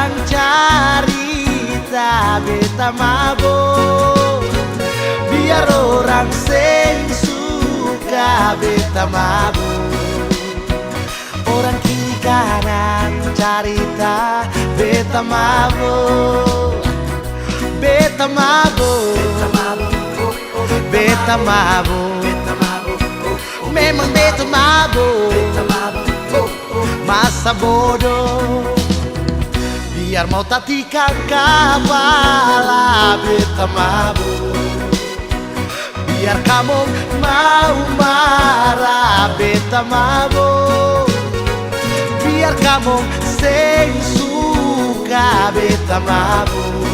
orang carita beta mabok, biar orang seng suka beta mabok. Orang kiri kanan carita beta mabok, beta mabok, beta mabok, memang beta mabok, masa bodoh. Biar mau tatikan kepala beta mabok, biar kamu mau marah beta mabok, biar kamu seng suka beta mabok.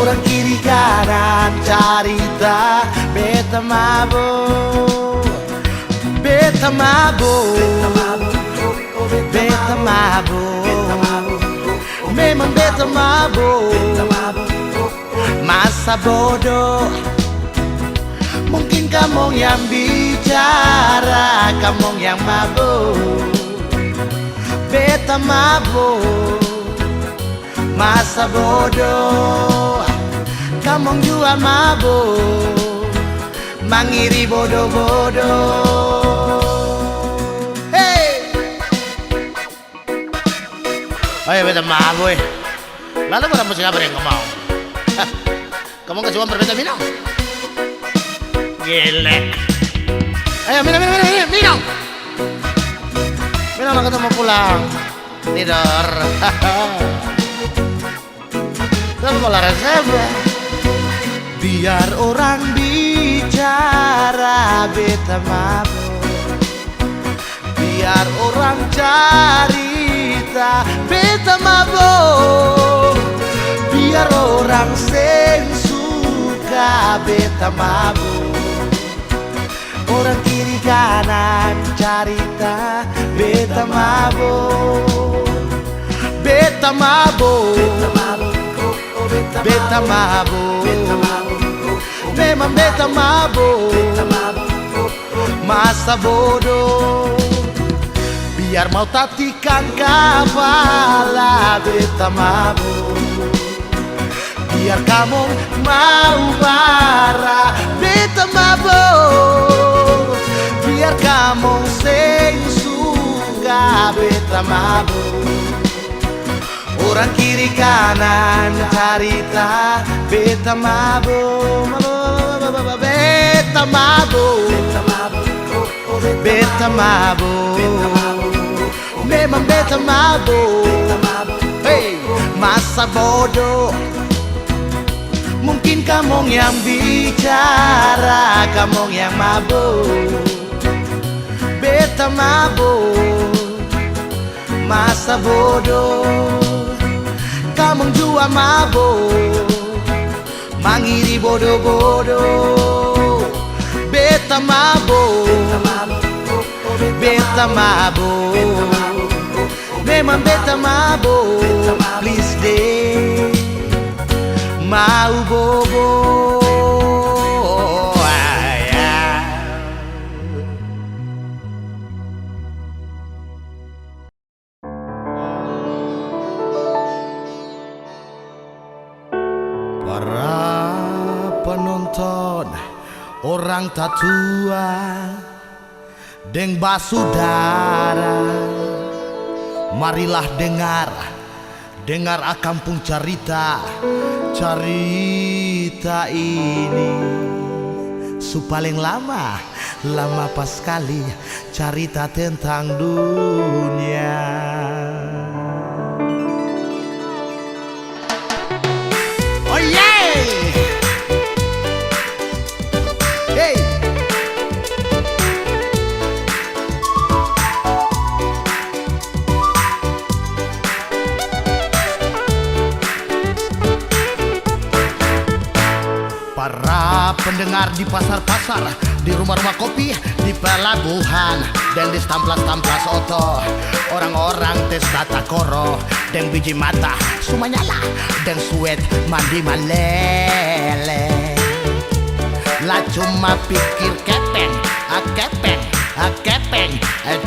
Orang kiri kanan carita beta mabok, beta mabok, beta mabok, memang beta mabok, masa bodoh. Mungkin kamu yang bicara, kamu yang mabuk, beta mabuk, masa bodoh. Kamu juga mabuk, mangiri bodoh-bodoh. Hey, ayo beta mabuk. Lalu bukan musik apa yang kamu mau? Kamu kesukaan berbeda minum? Gelek. Ayo minum. Minum lah ketemu pulang. Tidur. Kamu resep. Biar orang bicara beta mabok, biar orang carita beta mabok, biar orang seng suka beta mabok. Orang kiri kanan carita beta mabok, beta mabok, beta mabok, memang beta mabok, masa bodoh. Biar mau tatikan kepala beta mabok, biar kamu mau marah beta mabok, biar kamu seng suka beta mabok. Orang kiri kanan carita beta mabok, beta mabok, beta mabok, memang beta mabok. Hey, masa bodoh. Mungkin kamu yang bicara, kamu yang mabuk, beta mabuk, masa bodoh. Kamu juga mabuk, mangiri bodoh-bodoh. Beta mabuk, beta mabuk, memang beta mabuk. Please deh, mau bobo. Para penonton, orang tatua deng basudara, marilah dengar Kampung Carita ini. Paling lama pas sekali carita tentang dunia. Oh yeah, hey. Para pendengar di pasar-pasar, di rumah-rumah kopi, di pelabuhan, dan di stamplas-stamplas oto, orang-orang tes tata koro, dan biji mata sumanyala, dan suet mandi malele. Lah cuma pikir kepeng,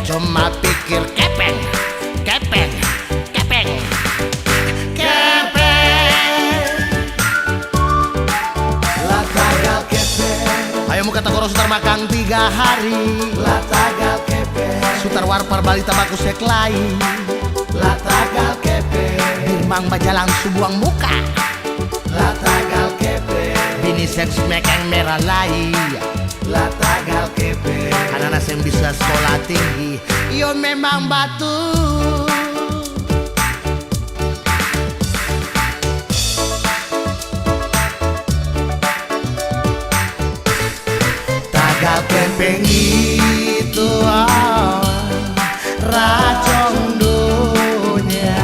cuma pikir kepeng. makang 3 hari. La tagal kepe, Sutar warpar balita baku seklai. la tagal kepe, Birmang bajalang subuang muka. la tagal kepe, Bini seks mekeng merah lai. la tagal kepe, Anak-anak yang bisa sekolah tinggi, yo memang batu. Tagal kepeng itu racun dunia.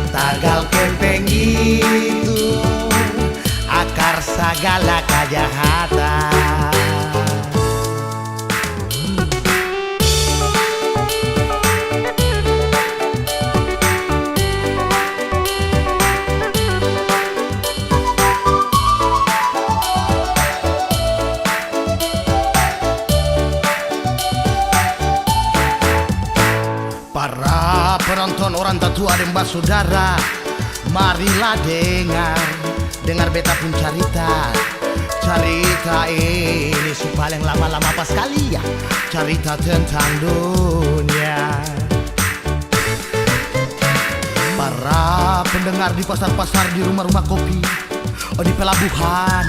Tagal kepeng itu akar segala kejahatan. Para penonton orang tatua dan basudara, marilah dengar beta pun cerita ini si paling lama-lama pas kali ya, cerita tentang dunia. Para pendengar di pasar-pasar, di rumah-rumah kopi, di pelabuhan,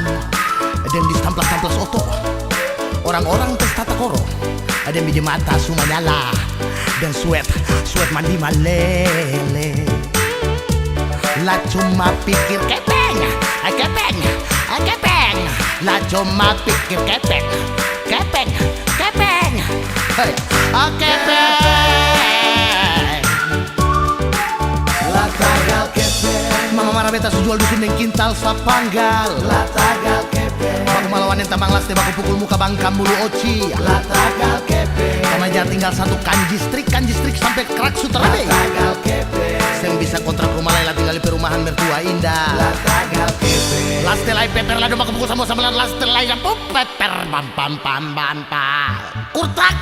dan di tamplas-tamplas oto, orang-orang tes tata koro, ada yang biji mata semua nyala, dan sweat mandi malele. Lah cuma pikir kepeng. Lah cuma pikir kepeng. Hey, kepeng. la tagal kepe, Mama marah beta sujual dusun yang kintal sapanggal. la tagal kepe, Baku malawan yang tambang laste, baku pukul muka bangka mulu oci. la tagal kepe, Sama aja tinggal satu kanji strik sampai kerak la suterabe. tagal kepe, Yang bisa kontrak rumah lain tinggal di perumahan mertua indah. la tagal kepe, Laste lai peper lado baku pukul sama laste lai peper pam kurtak.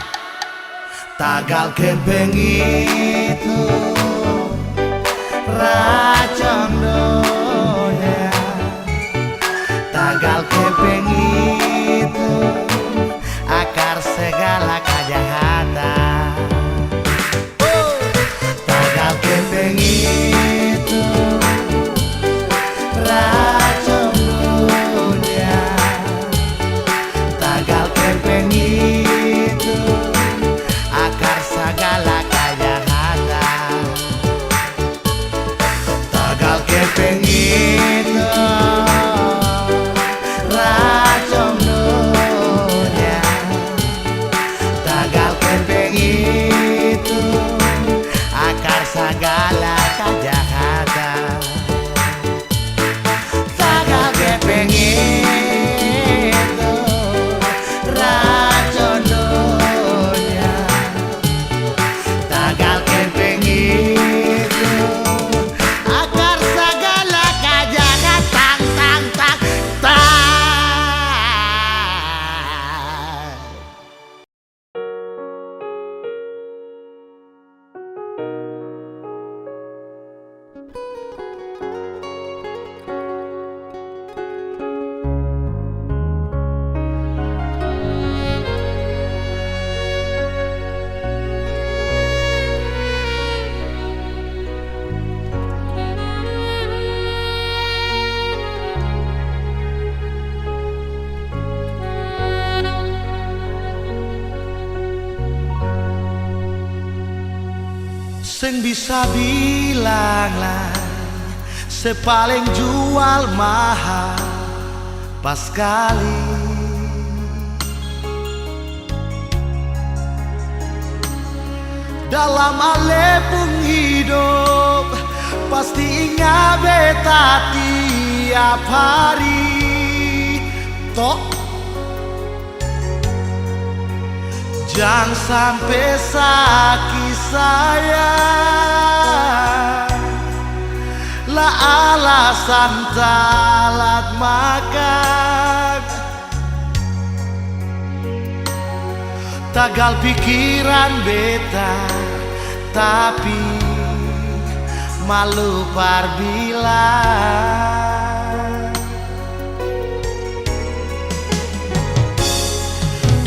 Tagal kepeng itu racun dunia. Tagal kepeng itu akar segala kejahatan. Tagal kepeng itu racun dunia. Tagal kepeng itu akar segala kejahatan. Tagal kepeng itu racun dunia. Tagal kepeng itu akar segala kejahatan. Tagal kepeng itu racun dunia. Tagal kepeng itu akar segala kejahatan. Tang. Sing bisa bilang lah sepaling jual mahal pas kali. Dalam alepung hidup pasti ingat beta tiap hari. Tok jangan sampai sakit sayang, lah alasan talat makan. Tagal pikiran beta, tapi malu parbilang.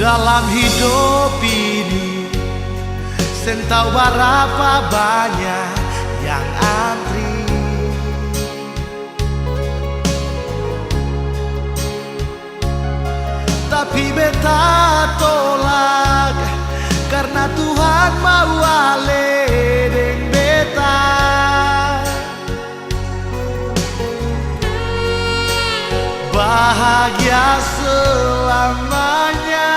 Dalam hidup ini sen tahu berapa banyak yang antri, tapi beta tolak karena Tuhan mau ale deng beta. Bahagia selamanya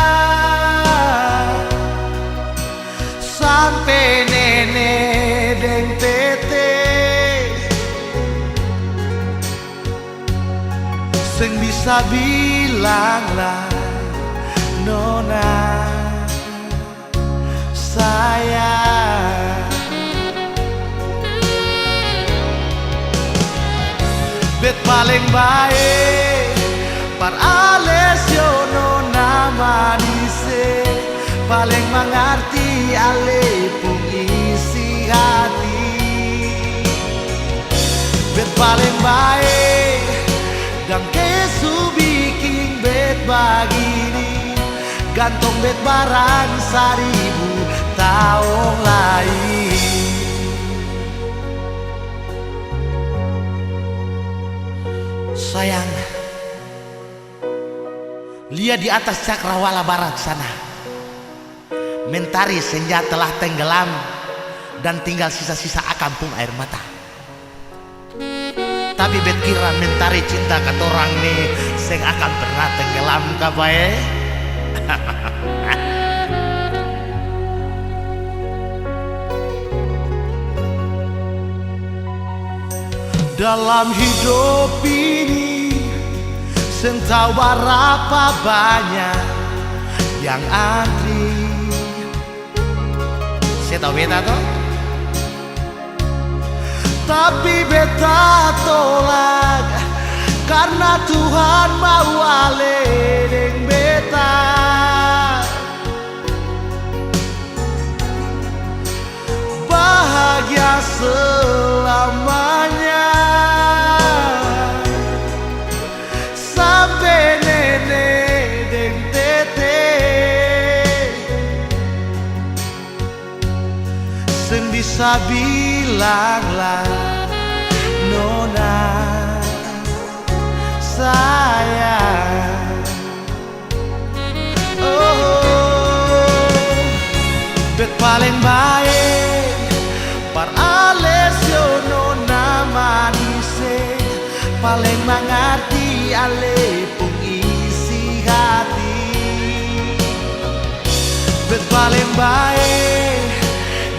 sampai nenek deng tete sing bisa bilang lah nona sayang. Bet paling baik par alesio nona manise, paling mengerti ale pun isi hati. Bet paling baik dan kesu bikin bet begini, gantung bet barang 1000 tahun lain. Sayang, lihat di atas cakrawala barat sana, mentari senja telah tenggelam dan tinggal sisa-sisa akampung air mata. Tapi bet kira mentari cinta katorang nih seng akan pernah tenggelam kabae. Dalam hidup ini sen tahu berapa banyak yang antri. Saya tahu beta toh, tapi beta tolak karena Tuhan mau ale deng beta. Bahagia selamanya sampai nenek deng tete sen bisa bilang lah nona sayang. Oh, bet paling baik par alesio nona manise, paling mengerti ale pun isi hati. Bet paling baik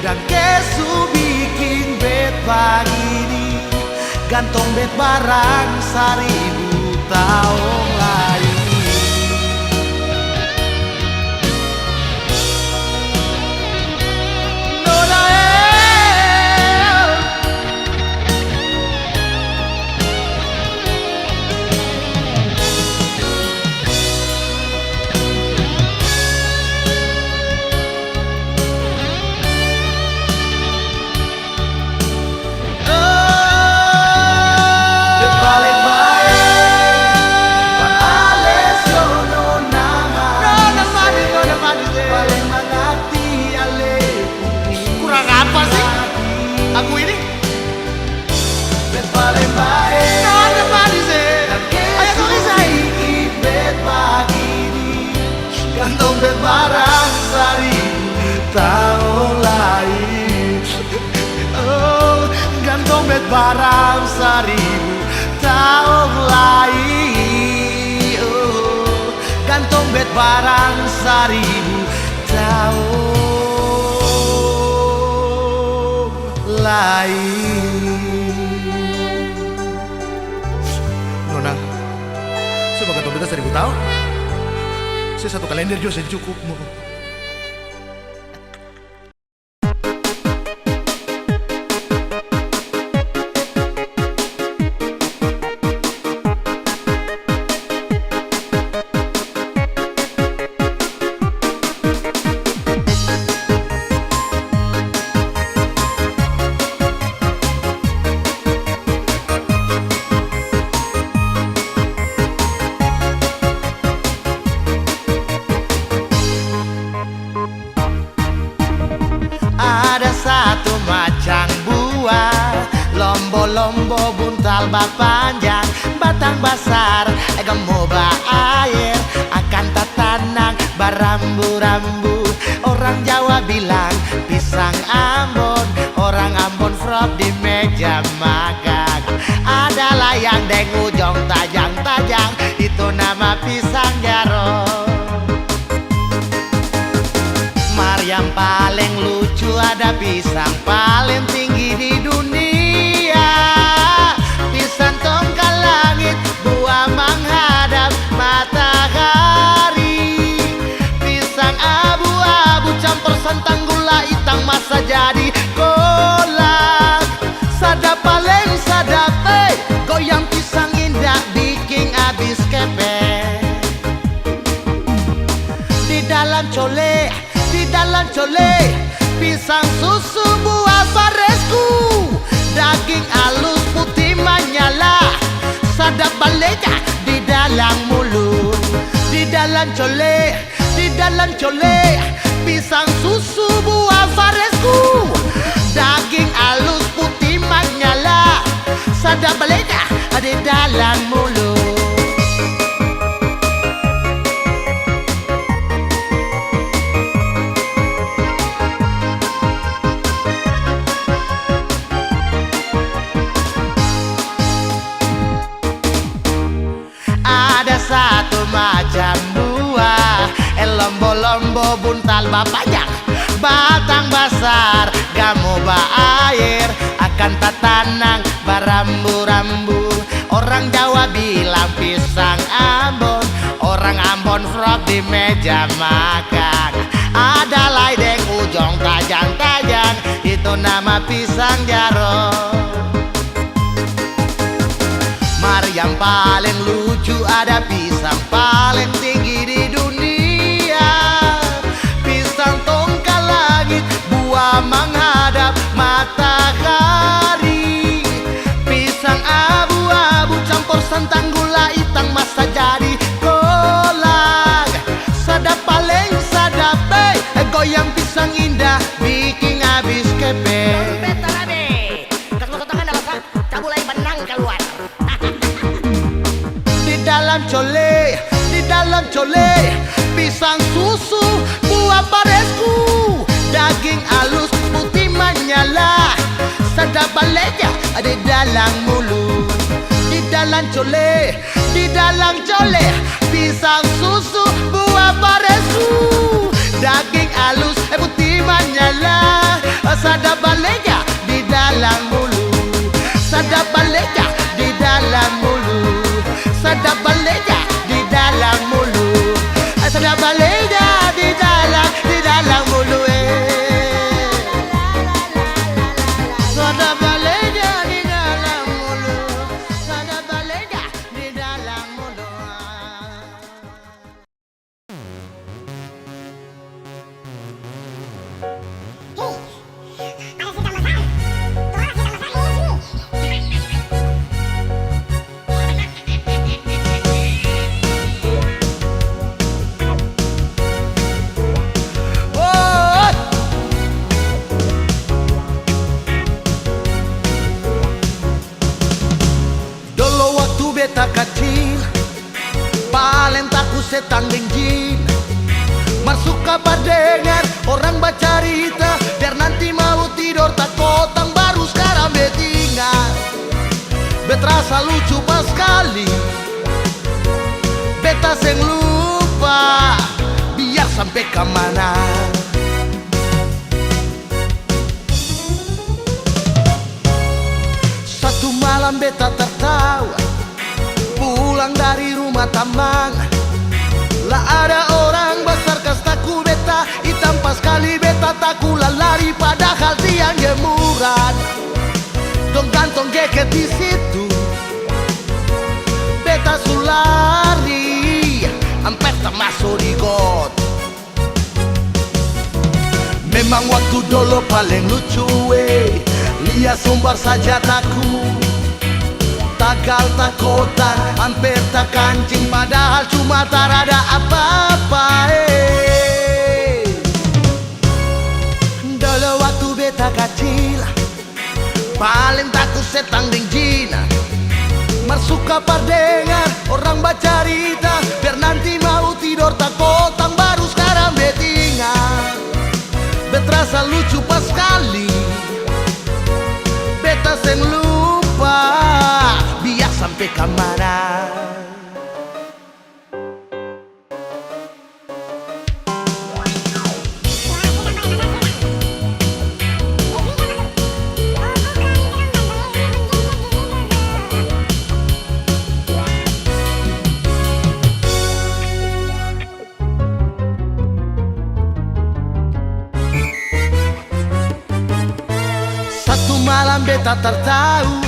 dan kesu bikin bet begini, gantung bet barang 1000 tahun lain. Nona barang 1000 tahun lain. Oh, gantung bet barang 1000 tahun lain. Oh, gantung bet barang 1000 tahun lain. Nona, saya bakal gantung beta 1000 tahun. Saya satu kalender juga secukupmu. lombo-lombo buntal bak panjang, batang basar gemo ba air, akan tatanang barambu-rambu. Orang Jawa bilang pisang Ambon, orang Ambon frog di meja makan. Ada layang deng ujung tajang-tajang, itu nama pisang jarong. Yang paling lucu ada pisang paling tinggi di dunia, pisang tongkat langit, buah menghadap matahari. Pisang abu-abu campur santan gula hitam masa jadi kolak. Sadap paling sadap, goyang pisang indah bikin abis kepek. Di dalam cole pisang susu buah paresku, daging halus putih menyala, sadap balenya di dalam mulut. Di dalam cole pisang susu buah paresku, daging halus putih menyala, sadap balenya di dalam mulut. Satu macam buah, lombo-lombo buntal bapaknya, batang basar gamo ba air, akan tatanang barambu-rambu. Orang Jawa bilang pisang Ambon, orang Ambon frog di meja makan. Ada laideng ujung tajang-tajang, itu nama pisang jarong. Yang paling lucu ada pisang paling tinggi di dunia, pisang tongkat langit, buah menghadap matahari. Pisang abu-abu campur santan gula hitam masa jadi kolak. Sadap paling sadap, goyang pisang indah bikin habis kepek. Di dalam cole pisang susu buah paresku, daging halus putih menyala, sadap balenya di dalam mulut. Di dalam cole pisang susu buah paresku, daging halus putih menyala, sadap balenya di dalam mulut. Sadap balenya di dalam mulut, sadap balenya di dalam mulut, sadap balenya di dalam mulut, sadap balenya di dalam mulut, sadap balenya di dalam mulut. Beta kecil paling takut setan dan jin, masuk kabar dengar orang baca cerita, biar nanti mau tidur takutang baru sekarang betingan. Beterasa lucu pas sekali, beta seng lupa biar sampai kemana. Satu malam beta tertawa pulang dari rumah tambang, lah ada orang besar kastaku beta, hitam pas kali beta takulah lari padahal tiang jemuran. Dong kantong geket di situ, beta sulari, hampir termasuk di got. Memang waktu dulu paling lucu lihat sumber saja takut. Tagal takotan, hampir tak kancing, padahal cuma tak ada apa-apa. Dulu waktu beta kecil paling takut setang deng jin. Marsuka pardengar orang bacarita, biar nanti mau tidur tak kotang baru sekarang betingan. Beterasa lucu pas sekali, beta seng lupa biar sampai kemana. Satu malam beta tertahu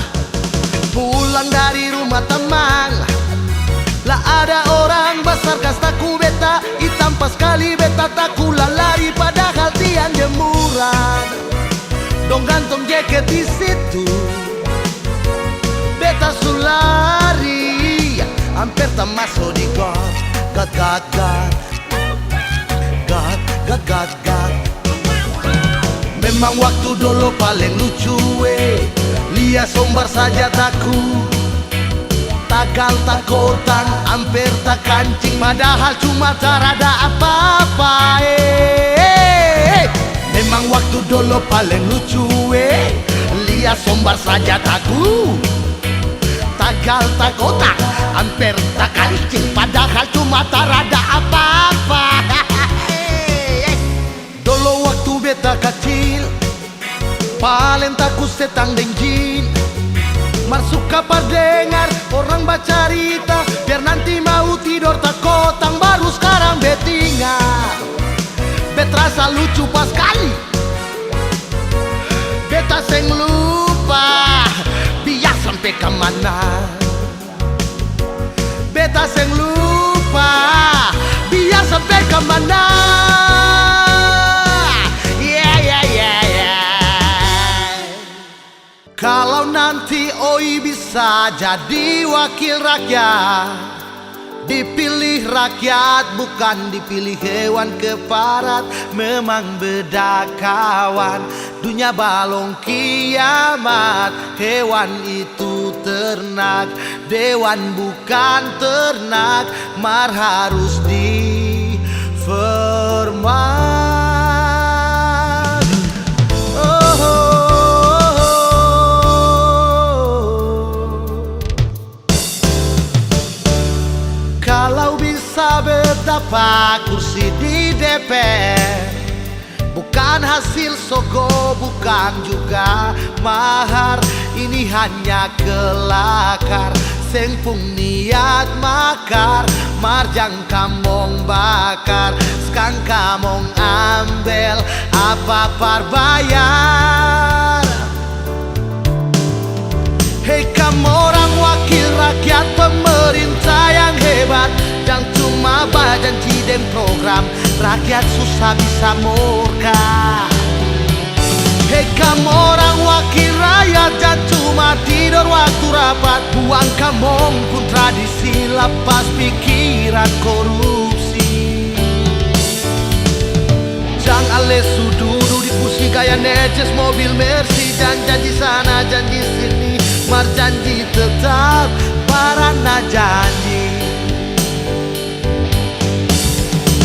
pulang dari rumah teman, lah ada orang besar kastaku beta, hitam pas kali beta taku lari padahal tiang jemuran. Dong gantung jaket di situ, beta sulari, hampir tak masuk di got. Memang waktu dulu paling lucu lihat sombar saja takut, tagal tak kotang, hampir tak kancing, padahal cuma tak ada apa-apa. Memang waktu dulu paling lucu lihat sombar saja takut, tagal tak kotang, hampir tak kancing, padahal cuma tak ada apa-apa. Dulu waktu beta kecil paling takut setang deng jin. Marsuka pardengar orang bacarita, biar nanti mau tidur tak kotang baru sekarang betingan. Beterasa lucu pas kali, beta seng lupa biar sampai kemana. Beta seng lupa biar sampai kemana. Kalau nanti Oi bisa jadi wakil rakyat, dipilih rakyat bukan dipilih hewan keparat. Memang beda kawan, dunia balong kiamat. Hewan itu ternak, dewan bukan ternak. Mar harus dihormat. Kalau bisa berdapat kursi di DPR, bukan hasil soko, bukan juga mahar. Ini hanya kelakar, sengpung niat makar. Marjang kamong bakar, sekang kamong ambil, apa par bayar. Hei kamu orang wakil rakyat, pemerintah yang hebat, jangan cuma berjanji dan program, rakyat susah bisa murka. Hei kamu orang wakil rakyat, jangan cuma tidur waktu rapat, buang kamong pun tradisi, lepas pikiran korupsi. Jangan alesu duduk di kursi gaya neces mobil Mercy, janji sana janji sini, mar janji tetap parana janji.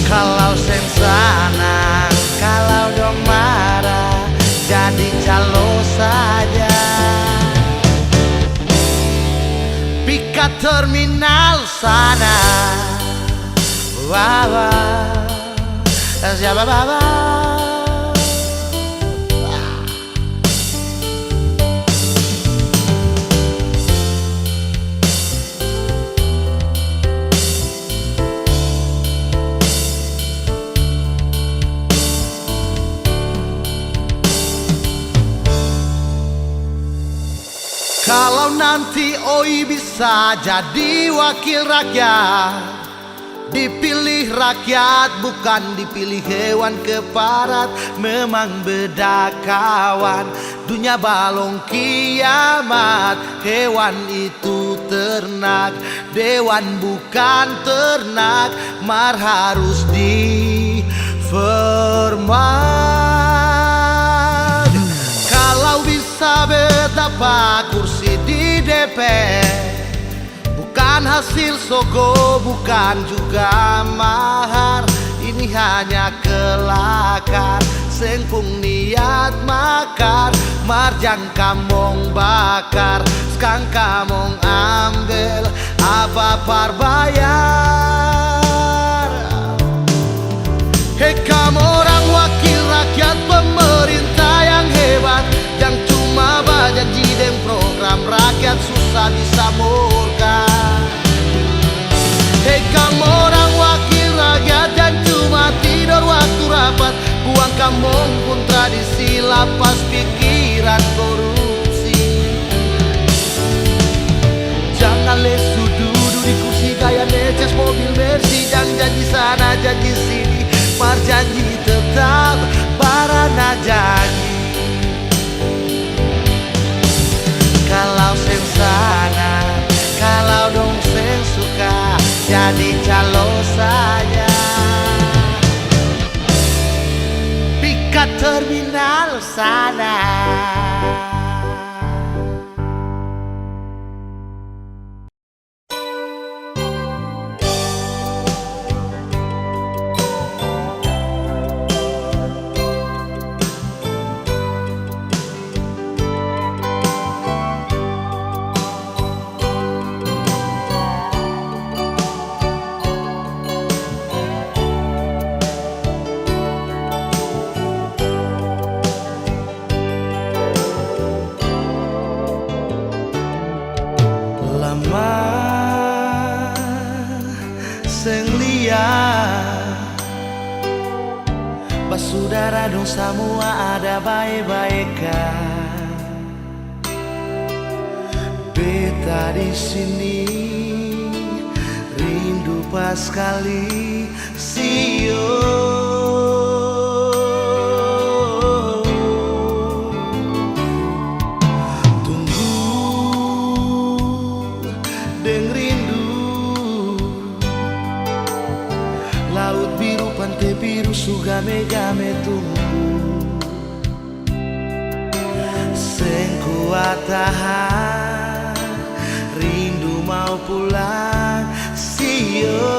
Kalau sen sana, kalau dong marah, jadi calo saja. Pikat terminal sana, wawa, siapa baba. Kalau nanti Oi bisa jadi wakil rakyat, dipilih rakyat bukan dipilih hewan keparat. Memang beda kawan, dunia balong kiamat. Hewan itu ternak, dewan bukan ternak. Mar harus dihormat. Kalau bisa beda berapa kursi di DPR. Bukan hasil sogo, bukan juga mahar. Ini hanya kelakar, sengkung niat makar. Marjang kamong bakar, skang kamong ambil, apa par bayar. Hei kamu orang wakil rakyat, pemerintah yang hebat, yang cuma berjanji dan program rakyat susah disamurkan. Hei kamu orang wakil rakyat yang cuma tidur waktu rapat, buang kampung pun tradisi, lapas pikiran korupsi. Jangan lesu duduk di kursi gaya neces mobil Mercy, dan janji sana janji sini, janji tetap parana janji. Kalau sen sana, kalau dong sen suka, jadi calo saja. Pikat terminal sana. Seng liat basudara dong semua ada baik-baikan. Beta di sini rindu pas kali sio. Laut biru, pantai biru, sugame-game tunggu. Seng kuat tahan, rindu mau pulang sio.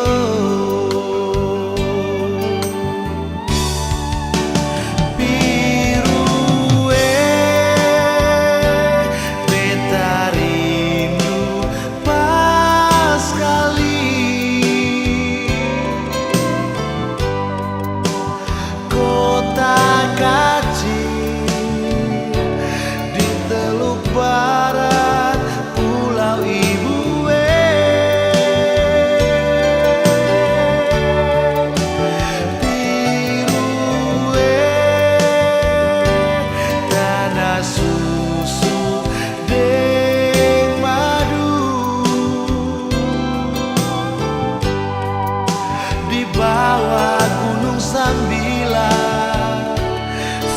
Bawah gunung sambilan,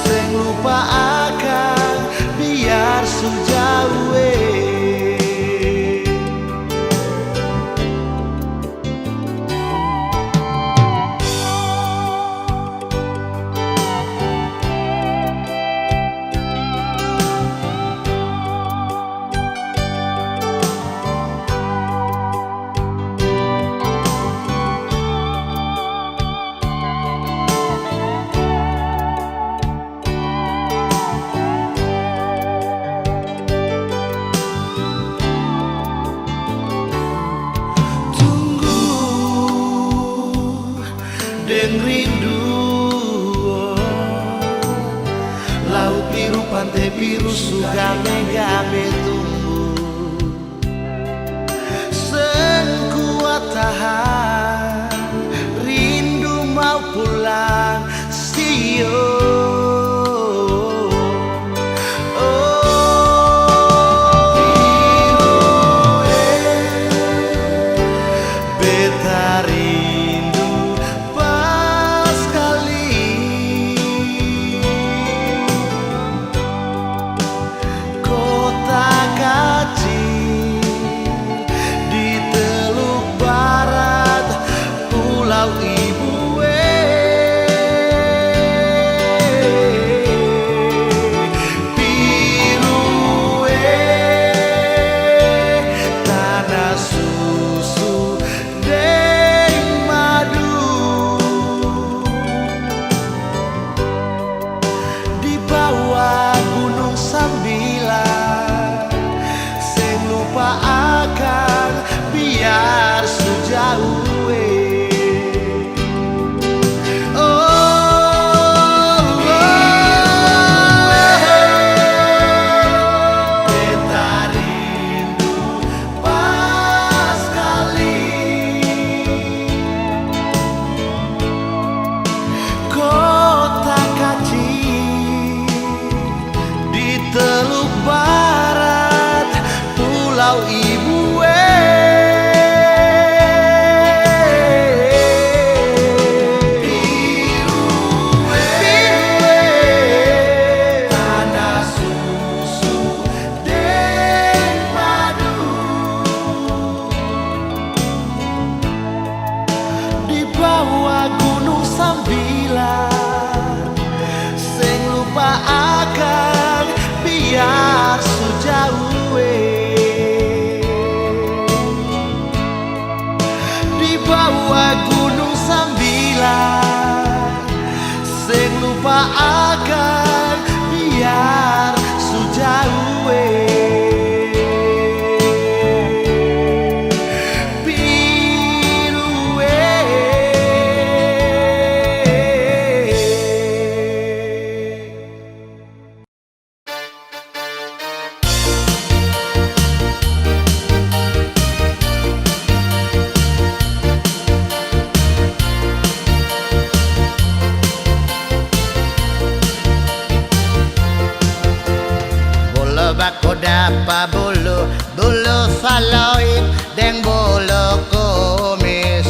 seng lupa akan biar sejauh. bau ibu tanah susu dan madu di bawah gunung sambilan sing lupa akan biar sejauh di bawah gunung sambilan sing lupa akan biar sejauh bako dapa bulu faloid deng bulu kumis.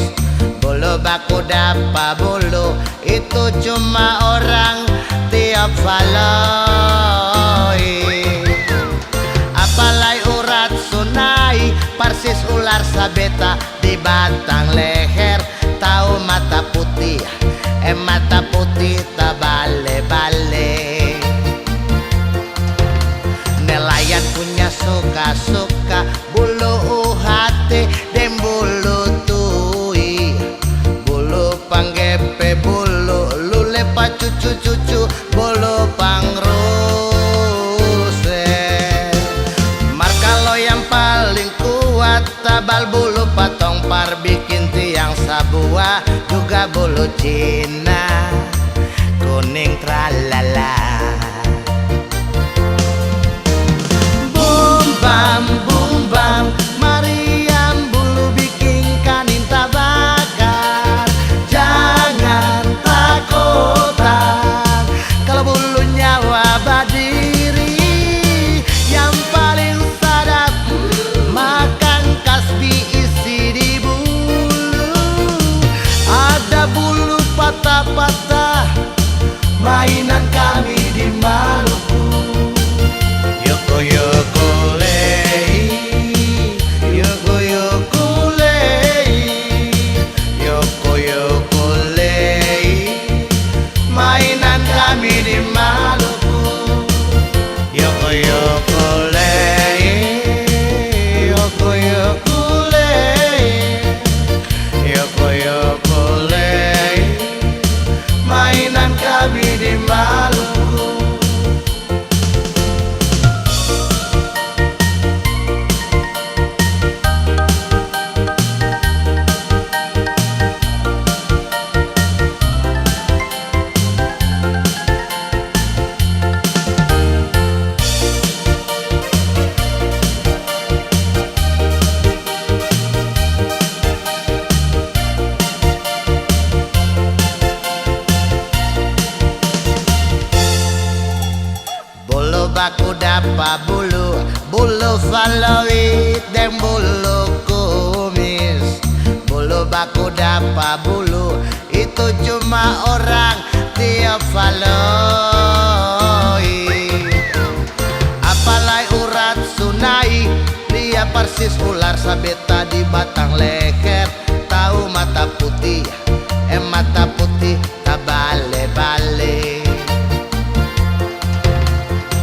Bulu bako dapa bulu itu cuma orang tiap faloid. Apalai urat sunai persis ular sabeta di batang leher. Tahu mata putih mata putih tak bale-bale. Nelayan punya suka-suka bulu hati dan bulu tui. Bulu panggepe bulu lulepa cucu-cucu bulu pangruse. Mar kalau yang paling kuat tabal bulu patong par bikin tiang sabua juga bulu Cina kuning tralala. Bum bam Mariam bulu bikin kanin tabakar. Jangan takutan kalau bulunya wabadiri. Yang paling sadap makan kasbi isi di bulu. Ada bulu patah-patah mainan kami di Maluku. Yoko yoko mainan kami di Maluku. Yoko yoko lei, yoko yoko lei, yoko yoko lei, mainan kami di Maluku. Baku dapa bulu faloid dan bulu kumis. Bulu baku dapa bulu itu cuma orang tiap faloid. Apalai urat sunai dia persis ular sabeta di batang leher. Tahu mata putih mata putih tak bale-bale.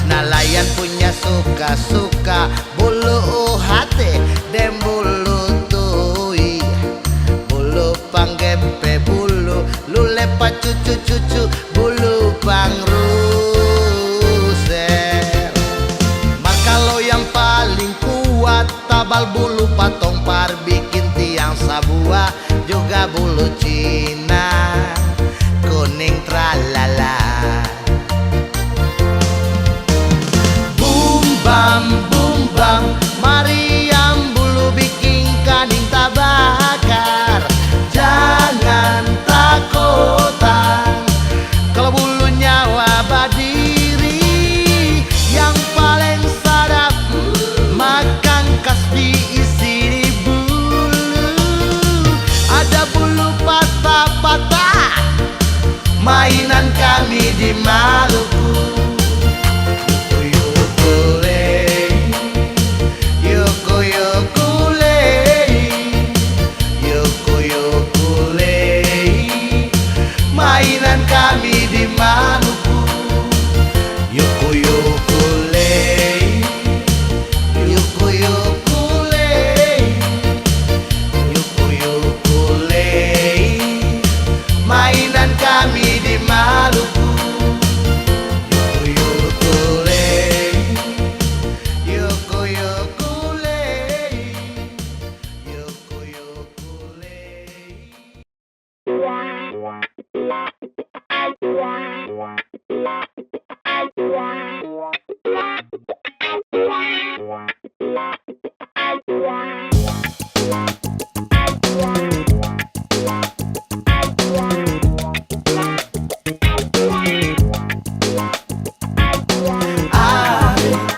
Nelayan punya suka-suka bulu hati dan bulu tui. Bulu panggepe bulu lulepa cucu-cucu bulu pangruser. Mar kalau yang paling kuat tabal bulu patong par bikin tiang sabua juga bulu Cina kuning tralala. Bum bam Mariam bulu bikin kaning tabakar. Jangan takutan kalau bulunya wabadiri. Yang paling sadap makan kasbi Ale,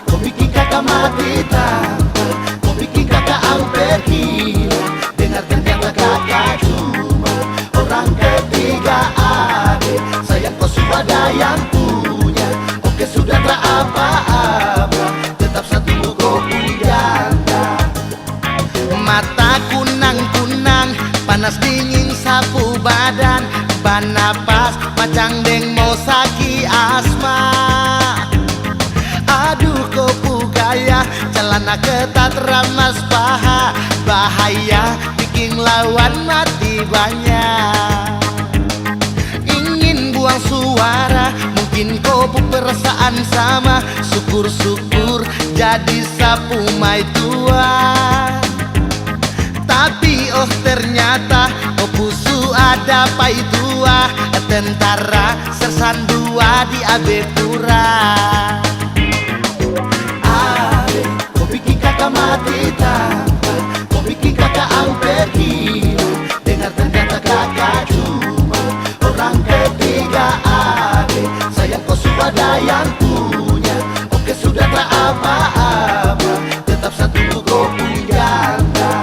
kau bikin kakak mati tanpa, kau bikin kakak hampir gila. Dengar ternyata kakak cuma orang ketiga. Ade, sayang kau sudah ada yang punya. Oke sudah tak apa-apa, tetap satu kau janda. Mata kunang-kunang, panas dingin sapu badan, ban napas macang deng mau saki asma. Aduh kopu gaya, celana ketat ramas paha, bahaya bikin lawan mati banyak. Ingin buang suara, mungkin kopu perasaan sama, syukur-syukur jadi sapu mai tua. Tapi oh ternyata Kopusu ada pai tua, tentara sersan dua di Abepura. Ale, kau bikin kakak mati tanpa, kau bikin kakak hampir gila. Dengar ternyata kakak cuma orang ketiga. Ade, sayang kau sudah ada yang punya. Oke sudah tak apa-apa, tetap satu kau janda.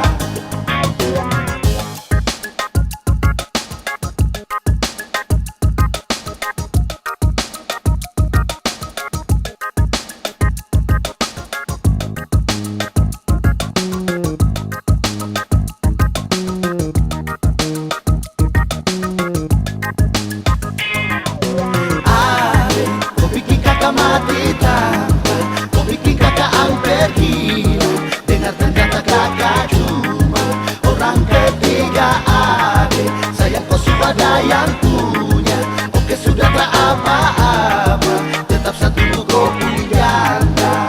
Ale, kau bikin kakak mati tanpa, kau bikin kakak hampir gila. Dengar ternyata kakak cuma orang ketiga. Ade, sayang kau sudah ada yang punya. Oke sudah tak apa-apa, tetap satu kau janda.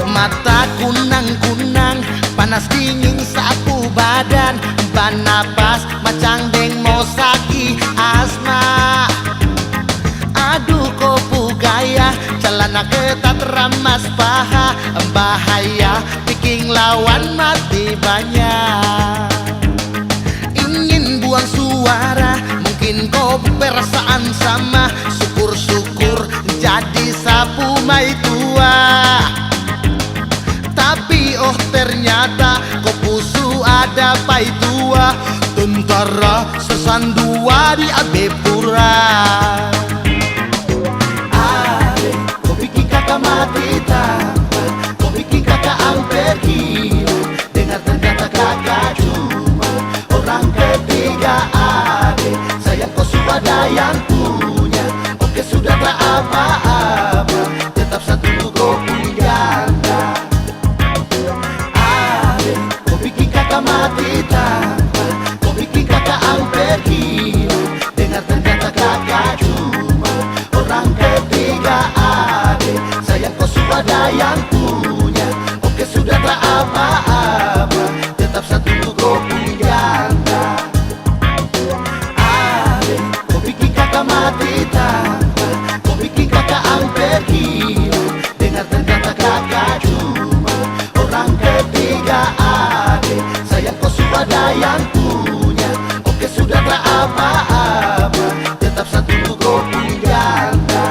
Mata kunang-kunang, panas dingin sapu badan, ban napas macang deng mau saki asma. Aduh kopu gaya, celana ketat ramas paha, bahaya bikin lawan mati banyak. Ingin buang suara, mungkin kau perasaan sama, syukur-syukur jadi sapu mai tua. Tapi oh ternyata Kopusu ada pai tua, tentara sersan dua di Abepura. Ale, kau bikin kakak mati tanpa, kau bikin kakak hampir gila. Dengar ternyata kakak cuma orang ketiga. Ade, sayang kau sudah ada yang punya. Oke sudah tak apa-apa, tetap satu kau janda. Ale, kau bikin kakak mati tanpa, kau bikin kakak hampir gila. Dengar ternyata kakak cuma orang ketiga. Ade, sayang kau sudah ada yang punya. Oke sudah tak apa-apa, tetap satu kau janda. Ale, kau bikin kakak mati tanpa, kau bikin kakak hampir gila. Dengar ternyata kakak cuma orang ketiga. Ade, sayang kau sudah ada yang punya. Oke sudah tak apa-apa, tetap satu kau janda.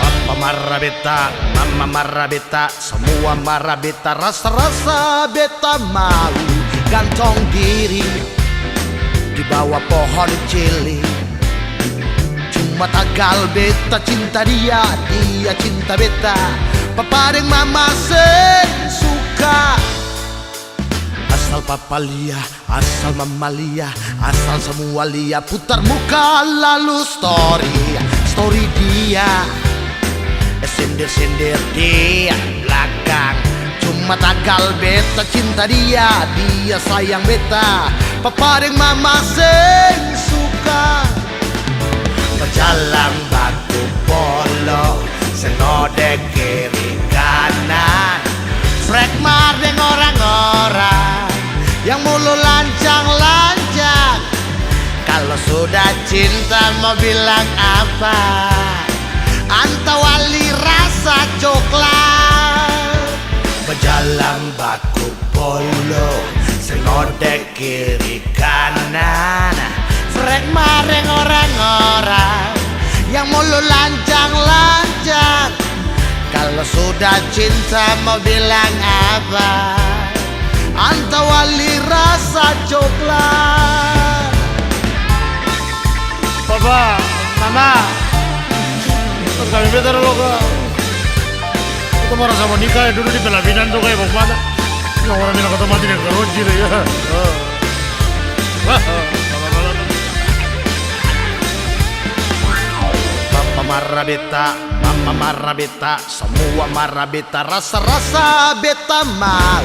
Papa marah beta, mama marah beta, semua marah beta, rasa-rasa beta mau gantung diri di bawah pohon cili. Cuma tagal beta cinta dia, dia cinta beta. Papa dan mama suka. Asal papa lia, asal mama lia, asal semua lia, putar muka lalu story dia. Sender-sender dia belakang, cuma Cuma tagal beta cinta dia, dia sayang beta. Paparing mama sing suka. Berjalan batu polo, senode kiri kanan. Frek maring orang-orang yang mulu lancang-lancang. Kalau sudah cinta mau bilang apa? Antawali rasa coklat. Berjalan baku polo, senode kiri kanan. Frek maring orang-orang yang mulu lancang-lancang. Kalau sudah cinta mau bilang apa? Antawali rasa coklat. Papa, mama, kami beda loh. Kita marah sama nikah dulu di Pelabinan tuh kayak bagaimana? Yang orang bilang kata mati yang keroji deh ya. Papa marah beta, mama marah beta, semua marah beta. Rasa-rasa beta mau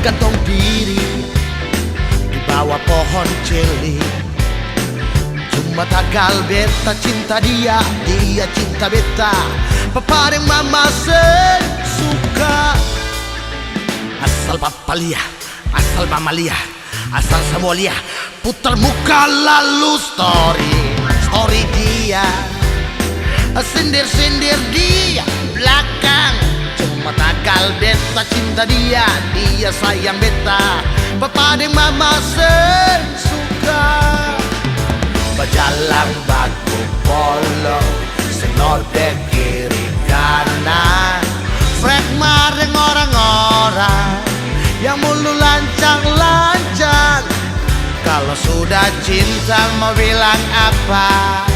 gantung diri di bawah pohon celi. Cuma tagal beta cinta dia, dia cinta beta. Paparing mama sing suka. Asal papa lihat, asal mama lihat, asal semua lihat, putar muka lalu story dia. Sindir-sindir dia belakang. Cuma tagal beta cinta dia, dia sayang beta. Paparing mama sing suka. Berjalan baku polo, senode kiri kanan. Frek maring orang-orang yang mulu lancang-lancang. Kalau sudah cinta mau bilang apa?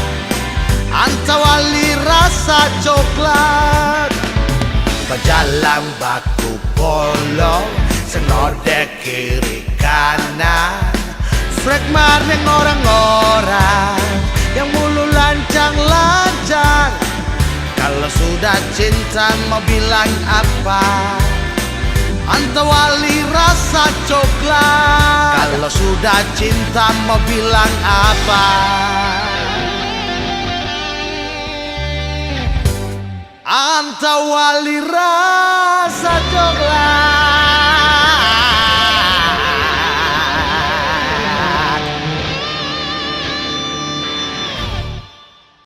Antawali rasa coklat. Berjalan baku polo, senode kiri kanan. Frek maring orang-orang yang mulu lancang-lancang. Kalau sudah cinta mau bilang apa? Antawali rasa coklat. Kalau sudah cinta mau bilang apa? Antawali rasa